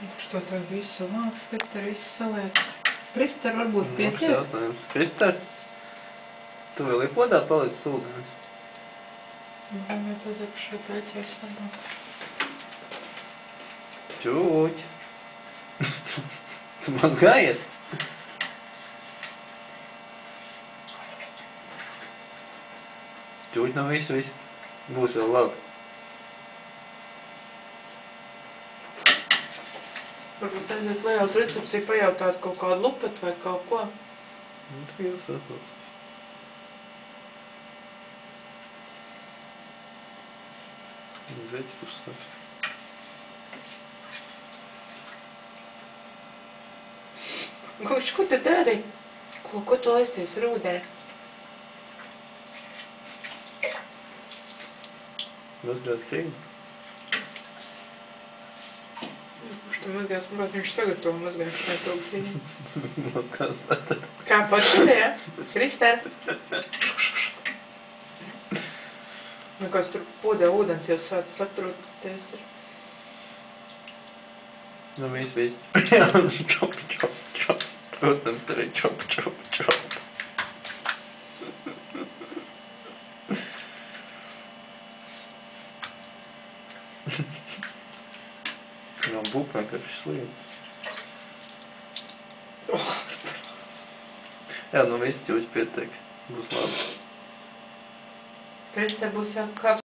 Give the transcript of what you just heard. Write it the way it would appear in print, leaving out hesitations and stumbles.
Što tev visu vāks, kas te visu saliec? Kristar, varbūt pietiek? Mums jautājums. Kristar, tu vēl ir podā palicis ūdens? Vai tad ar šo pēķēs labāk? Čūķi. Tu mazgājies? Čūķi nav visu. Būs vēl labi. Varbūt aiziet lejā uz recepciju pajautāt kaut kādu lupetu vai kaut ko. Nu, tu iels atklāt. Zeķis puslāps. Guši, ko tu dari? Ko tu laisties rūdē? Mazgās krīgu. Kurš tu mazgās? Varbūt viņš sagatavo mazgāšanai to krīgu. Mazgās tātad. Kā paši, ja? Kristar? Nekās tur podē ūdens jau sāc satrūties ir. Nu, viss. Jā, čop. Protams, arī čop. Nav bupē, ka šis lieta. Jā, nu viss ķūķi pietiek. Būs labi. Kristar būs jau kā